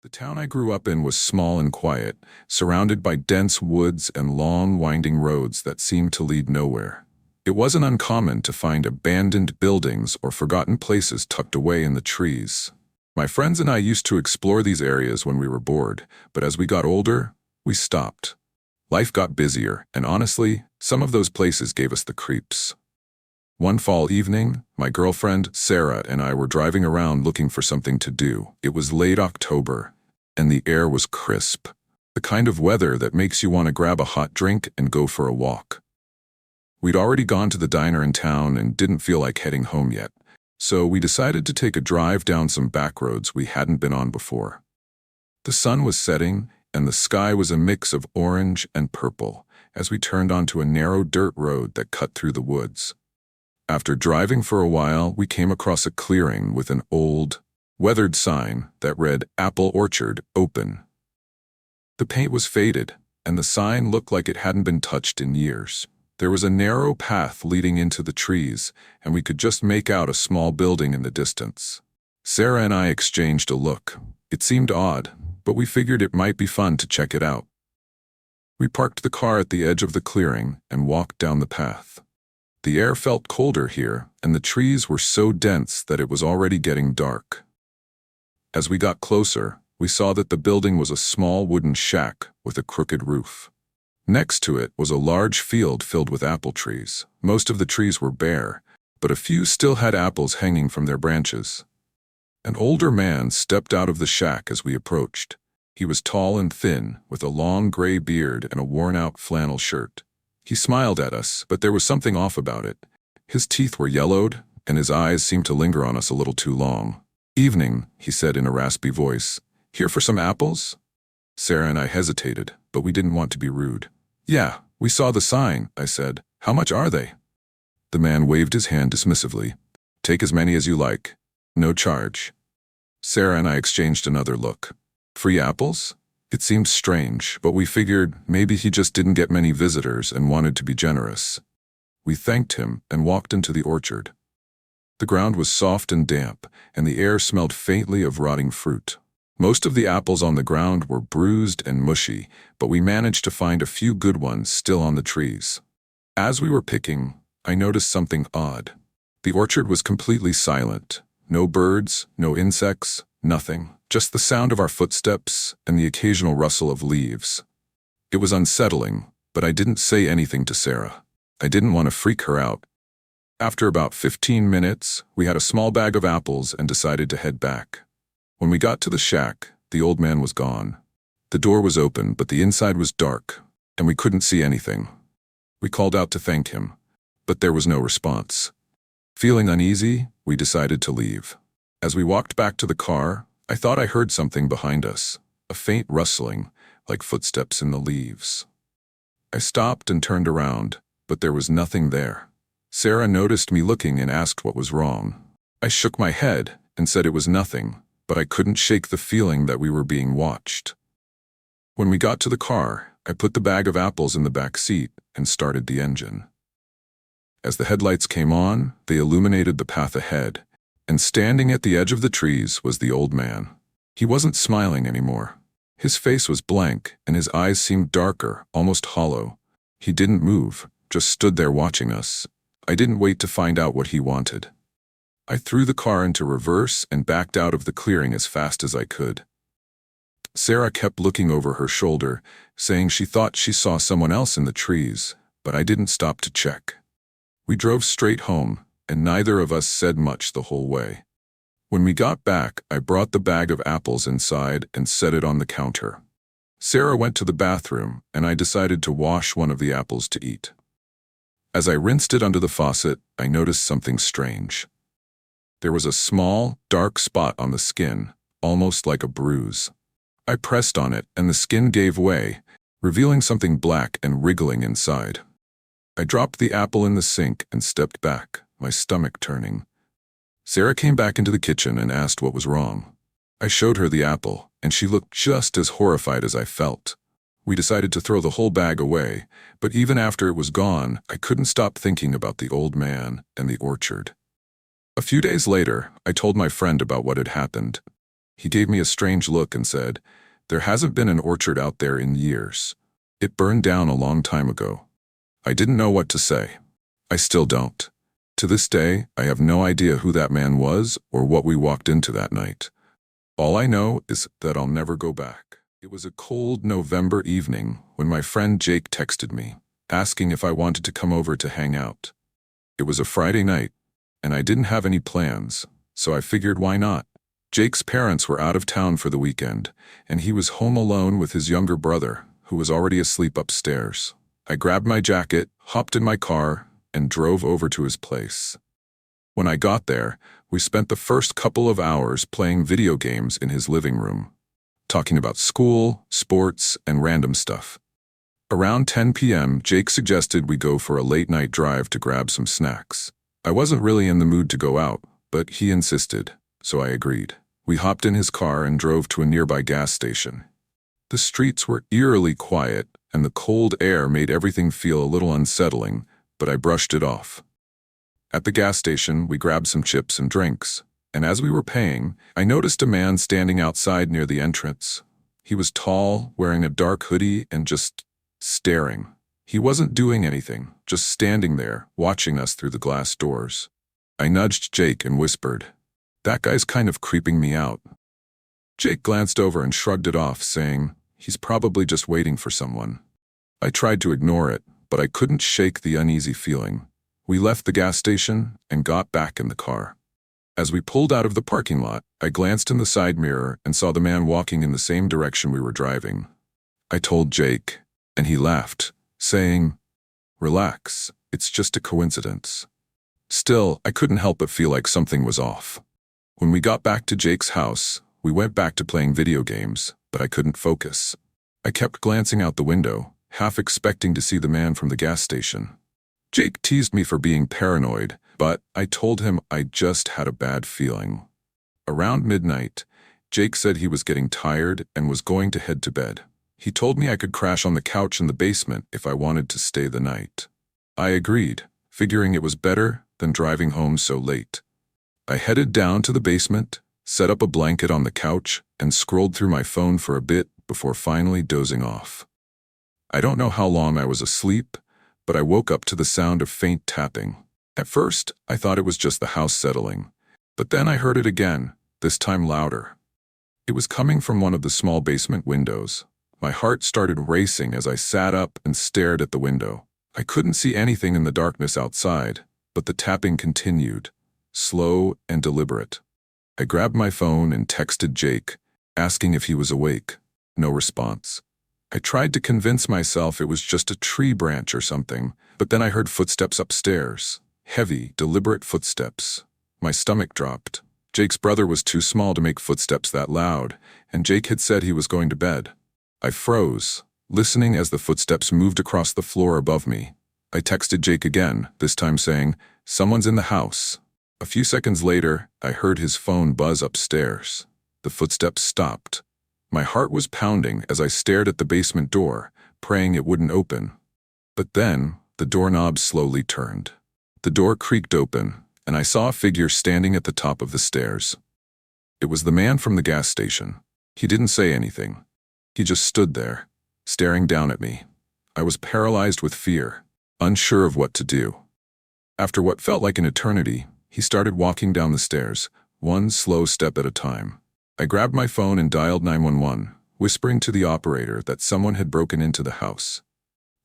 The town I grew up in was small and quiet, surrounded by dense woods and long, winding roads that seemed to lead nowhere. It wasn't uncommon to find abandoned buildings or forgotten places tucked away in the trees. My friends and I used to explore these areas when we were bored, but as we got older, we stopped. Life got busier, and honestly, some of those places gave us the creeps. One fall evening, my girlfriend, Sarah, and I were driving around looking for something to do. It was late October, and the air was crisp. The kind of weather that makes you want to grab a hot drink and go for a walk. We'd already gone to the diner in town and didn't feel like heading home yet, so we decided to take a drive down some back roads we hadn't been on before. The sun was setting, and the sky was a mix of orange and purple as we turned onto a narrow dirt road that cut through the woods. After driving for a while, we came across a clearing with an old, weathered sign that read "Apple Orchard Open." The paint was faded, and the sign looked like it hadn't been touched in years. There was a narrow path leading into the trees, and we could just make out a small building in the distance. Sarah and I exchanged a look. It seemed odd, but we figured it might be fun to check it out. We parked the car at the edge of the clearing and walked down the path. The air felt colder here, and the trees were so dense that it was already getting dark. As we got closer, we saw that the building was a small wooden shack with a crooked roof. Next to it was a large field filled with apple trees. Most of the trees were bare, but a few still had apples hanging from their branches. An older man stepped out of the shack as we approached. He was tall and thin, with a long gray beard and a worn-out flannel shirt. He smiled at us, but there was something off about it. His teeth were yellowed, and his eyes seemed to linger on us a little too long. "Evening," he said in a raspy voice. "Here for some apples?" Sarah and I hesitated, but we didn't want to be rude. "Yeah, we saw the sign," I said. "How much are they?" The man waved his hand dismissively. "Take as many as you like. No charge." Sarah and I exchanged another look. Free apples? It seemed strange, but we figured maybe he just didn't get many visitors and wanted to be generous. We thanked him and walked into the orchard. The ground was soft and damp, and the air smelled faintly of rotting fruit. Most of the apples on the ground were bruised and mushy, but we managed to find a few good ones still on the trees. As we were picking, I noticed something odd. The orchard was completely silent. No birds, no insects, nothing. Just the sound of our footsteps and the occasional rustle of leaves. It was unsettling, but I didn't say anything to Sarah. I didn't want to freak her out. After about 15 minutes, we had a small bag of apples and decided to head back. When we got to the shack, the old man was gone. The door was open, but the inside was dark, and we couldn't see anything. We called out to thank him, but there was no response. Feeling uneasy, we decided to leave. As we walked back to the car, I thought I heard something behind us, a faint rustling, like footsteps in the leaves. I stopped and turned around, but there was nothing there. Sarah noticed me looking and asked what was wrong. I shook my head and said it was nothing, but I couldn't shake the feeling that we were being watched. When we got to the car, I put the bag of apples in the back seat and started the engine. As the headlights came on, they illuminated the path ahead, and standing at the edge of the trees was the old man. He wasn't smiling anymore. His face was blank, and his eyes seemed darker, almost hollow. He didn't move, just stood there watching us. I didn't wait to find out what he wanted. I threw the car into reverse and backed out of the clearing as fast as I could. Sarah kept looking over her shoulder, saying she thought she saw someone else in the trees, but I didn't stop to check. We drove straight home, and neither of us said much the whole way. When we got back, I brought the bag of apples inside and set it on the counter. Sarah went to the bathroom, and I decided to wash one of the apples to eat. As I rinsed it under the faucet, I noticed something strange. There was a small, dark spot on the skin, almost like a bruise. I pressed on it, and the skin gave way, revealing something black and wriggling inside. I dropped the apple in the sink and stepped back, my stomach turning. Sarah came back into the kitchen and asked what was wrong. I showed her the apple, and she looked just as horrified as I felt. We decided to throw the whole bag away, but even after it was gone, I couldn't stop thinking about the old man and the orchard. A few days later, I told my friend about what had happened. He gave me a strange look and said, "There hasn't been an orchard out there in years. It burned down a long time ago." I didn't know what to say. I still don't. To this day, I have no idea who that man was or what we walked into that night. All I know is that I'll never go back. It was a cold November evening when my friend Jake texted me, asking if I wanted to come over to hang out. It was a Friday night, and I didn't have any plans, so I figured why not. Jake's parents were out of town for the weekend, and he was home alone with his younger brother, who was already asleep upstairs. I grabbed my jacket, hopped in my car, and drove over to his place. When I got there, we spent the first couple of hours playing video games in his living room, talking about school, sports, and random stuff. Around 10 p.m., Jake suggested we go for a late-night drive to grab some snacks. I wasn't really in the mood to go out, but he insisted, so I agreed. We hopped in his car and drove to a nearby gas station. The streets were eerily quiet, and the cold air made everything feel a little unsettling, but I brushed it off. At the gas station, we grabbed some chips and drinks, and as we were paying, I noticed a man standing outside near the entrance. He was tall, wearing a dark hoodie, and just staring. He wasn't doing anything, just standing there, watching us through the glass doors. I nudged Jake and whispered, "That guy's kind of creeping me out." Jake glanced over and shrugged it off, saying, "He's probably just waiting for someone." I tried to ignore it, but I couldn't shake the uneasy feeling. We left the gas station and got back in the car. As we pulled out of the parking lot, I glanced in the side mirror and saw the man walking in the same direction we were driving. I told Jake, and he laughed, saying, "Relax, it's just a coincidence." Still, I couldn't help but feel like something was off. When we got back to Jake's house, we went back to playing video games, but I couldn't focus. I kept glancing out the window, half expecting to see the man from the gas station. Jake teased me for being paranoid, but I told him I just had a bad feeling. Around midnight, Jake said he was getting tired and was going to head to bed. He told me I could crash on the couch in the basement if I wanted to stay the night. I agreed, figuring it was better than driving home so late. I headed down to the basement, set up a blanket on the couch, and scrolled through my phone for a bit before finally dozing off. I don't know how long I was asleep, but I woke up to the sound of faint tapping. At first, I thought it was just the house settling, but then I heard it again, this time louder. It was coming from one of the small basement windows. My heart started racing as I sat up and stared at the window. I couldn't see anything in the darkness outside, but the tapping continued, slow and deliberate. I grabbed my phone and texted Jake, asking if he was awake. No response. I tried to convince myself it was just a tree branch or something, but then I heard footsteps upstairs. Heavy, deliberate footsteps. My stomach dropped. Jake's brother was too small to make footsteps that loud, and Jake had said he was going to bed. I froze, listening as the footsteps moved across the floor above me. I texted Jake again, this time saying, "Someone's in the house." A few seconds later, I heard his phone buzz upstairs. The footsteps stopped. My heart was pounding as I stared at the basement door, praying it wouldn't open. But then, the doorknob slowly turned. The door creaked open, and I saw a figure standing at the top of the stairs. It was the man from the gas station. He didn't say anything. He just stood there, staring down at me. I was paralyzed with fear, unsure of what to do. After what felt like an eternity, he started walking down the stairs, one slow step at a time. I grabbed my phone and dialed 911, whispering to the operator that someone had broken into the house.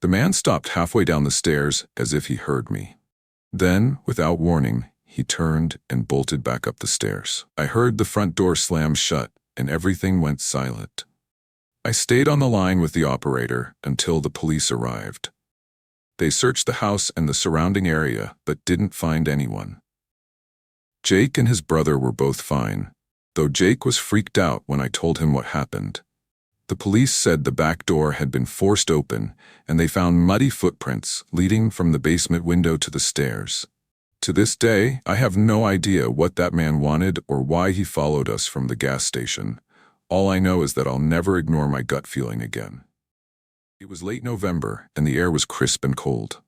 The man stopped halfway down the stairs as if he heard me. Then, without warning, he turned and bolted back up the stairs. I heard the front door slam shut, and everything went silent. I stayed on the line with the operator until the police arrived. They searched the house and the surrounding area, but didn't find anyone. Jake and his brother were both fine, though Jake was freaked out when I told him what happened. The police said the back door had been forced open, and they found muddy footprints leading from the basement window to the stairs. To this day, I have no idea what that man wanted or why he followed us from the gas station. All I know is that I'll never ignore my gut feeling again. It was late November, and the air was crisp and cold.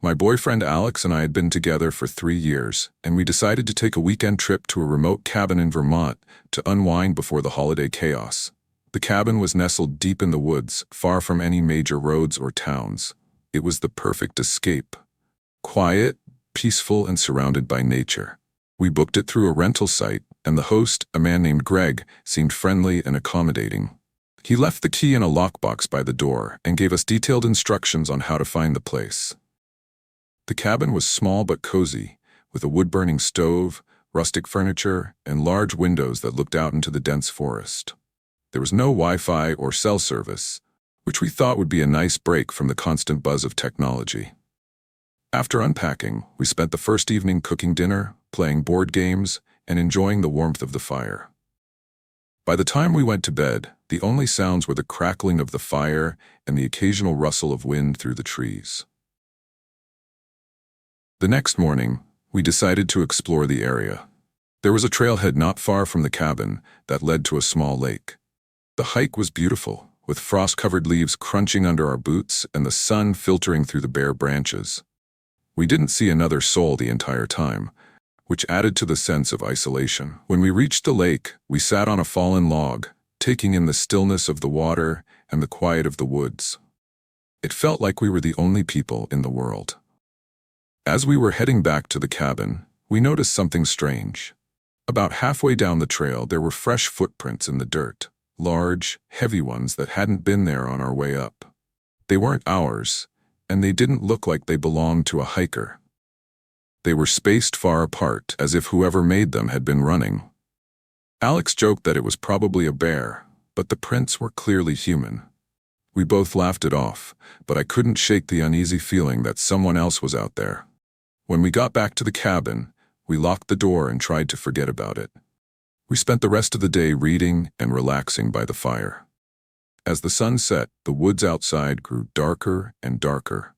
My boyfriend Alex and I had been together for 3 years, and we decided to take a weekend trip to a remote cabin in Vermont to unwind before the holiday chaos. The cabin was nestled deep in the woods, far from any major roads or towns. It was the perfect escape. Quiet, peaceful, and surrounded by nature. We booked it through a rental site, and the host, a man named Greg, seemed friendly and accommodating. He left the key in a lockbox by the door and gave us detailed instructions on how to find the place. The cabin was small but cozy, with a wood-burning stove, rustic furniture, and large windows that looked out into the dense forest. There was no Wi-Fi or cell service, which we thought would be a nice break from the constant buzz of technology. After unpacking, we spent the first evening cooking dinner, playing board games, and enjoying the warmth of the fire. By the time we went to bed, the only sounds were the crackling of the fire and the occasional rustle of wind through the trees. The next morning, we decided to explore the area. There was a trailhead not far from the cabin that led to a small lake. The hike was beautiful, with frost-covered leaves crunching under our boots and the sun filtering through the bare branches. We didn't see another soul the entire time, which added to the sense of isolation. When we reached the lake, we sat on a fallen log, taking in the stillness of the water and the quiet of the woods. It felt like we were the only people in the world. As we were heading back to the cabin, we noticed something strange. About halfway down the trail, there were fresh footprints in the dirt, large, heavy ones that hadn't been there on our way up. They weren't ours, and they didn't look like they belonged to a hiker. They were spaced far apart, as if whoever made them had been running. Alex joked that it was probably a bear, but the prints were clearly human. We both laughed it off, but I couldn't shake the uneasy feeling that someone else was out there. When we got back to the cabin, we locked the door and tried to forget about it. We spent the rest of the day reading and relaxing by the fire. As the sun set, the woods outside grew darker and darker,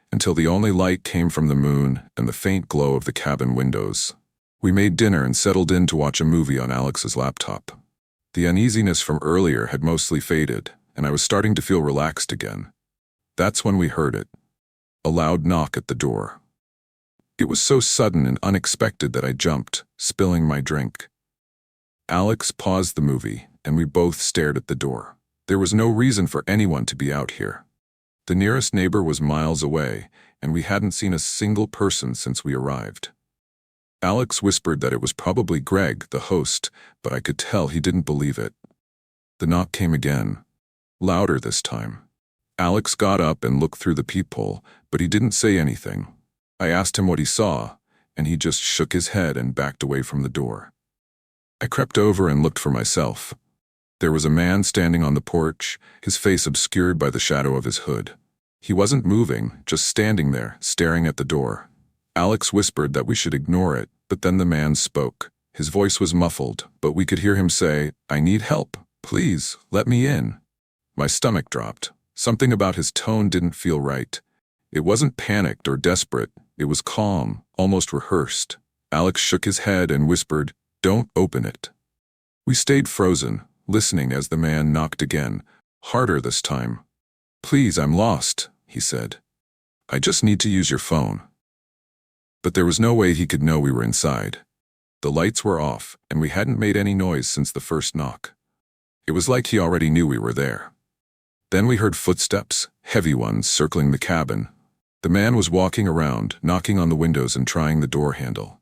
until the only light came from the moon and the faint glow of the cabin windows. We made dinner and settled in to watch a movie on Alex's laptop. The uneasiness from earlier had mostly faded, and I was starting to feel relaxed again. That's when we heard it. A loud knock at the door. It was so sudden and unexpected that I jumped, spilling my drink. Alex paused the movie, and we both stared at the door. There was no reason for anyone to be out here. The nearest neighbor was miles away, and we hadn't seen a single person since we arrived. Alex whispered that it was probably Greg, the host, but I could tell he didn't believe it. The knock came again, louder this time. Alex got up and looked through the peephole, but he didn't say anything. I asked him what he saw, and he just shook his head and backed away from the door. I crept over and looked for myself. There was a man standing on the porch, his face obscured by the shadow of his hood. He wasn't moving, just standing there, staring at the door. Alex whispered that we should ignore it, but then the man spoke. His voice was muffled, but we could hear him say, "I need help. Please, let me in." My stomach dropped. Something about his tone didn't feel right. It wasn't panicked or desperate. It was calm, almost rehearsed. Alex shook his head and whispered, "Don't open it." We stayed frozen, listening as the man knocked again, harder this time. "Please, I'm lost," he said. "I just need to use your phone." But there was no way he could know we were inside. The lights were off, and we hadn't made any noise since the first knock. It was like he already knew we were there. Then we heard footsteps, heavy ones, circling the cabin. The man was walking around, knocking on the windows and trying the door handle.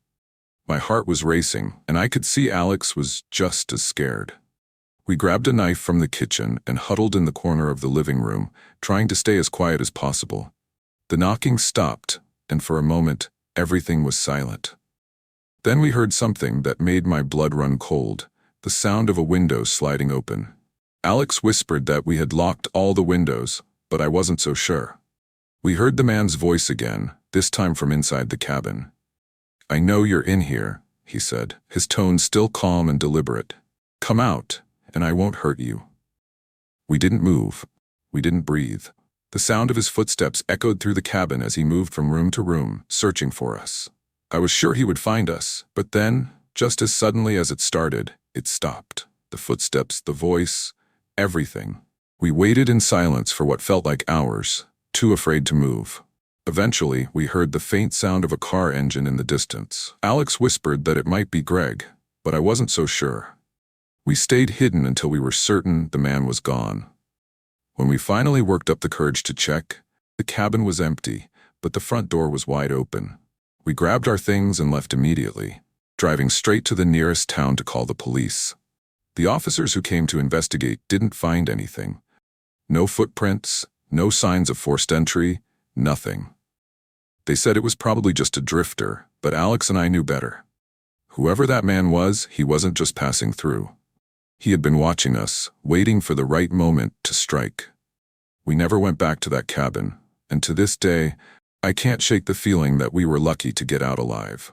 My heart was racing, and I could see Alex was just as scared. We grabbed a knife from the kitchen and huddled in the corner of the living room, trying to stay as quiet as possible. The knocking stopped, and for a moment, everything was silent. Then we heard something that made my blood run cold, the sound of a window sliding open. Alex whispered that we had locked all the windows, but I wasn't so sure. We heard the man's voice again, this time from inside the cabin. "I know you're in here," he said, his tone still calm and deliberate. "Come out, and I won't hurt you." We didn't move. We didn't breathe. The sound of his footsteps echoed through the cabin as he moved from room to room, searching for us. I was sure he would find us, but then, just as suddenly as it started, it stopped. The footsteps, the voice, everything. We waited in silence for what felt like hours, too afraid to move. Eventually, we heard the faint sound of a car engine in the distance. Alex whispered that it might be Greg, but I wasn't so sure. We stayed hidden until we were certain the man was gone. When we finally worked up the courage to check, the cabin was empty, but the front door was wide open. We grabbed our things and left immediately, driving straight to the nearest town to call the police. The officers who came to investigate didn't find anything. No footprints, no signs of forced entry, nothing. They said it was probably just a drifter, but Alex and I knew better. Whoever that man was, he wasn't just passing through. He had been watching us, waiting for the right moment to strike. We never went back to that cabin, and to this day, I can't shake the feeling that we were lucky to get out alive.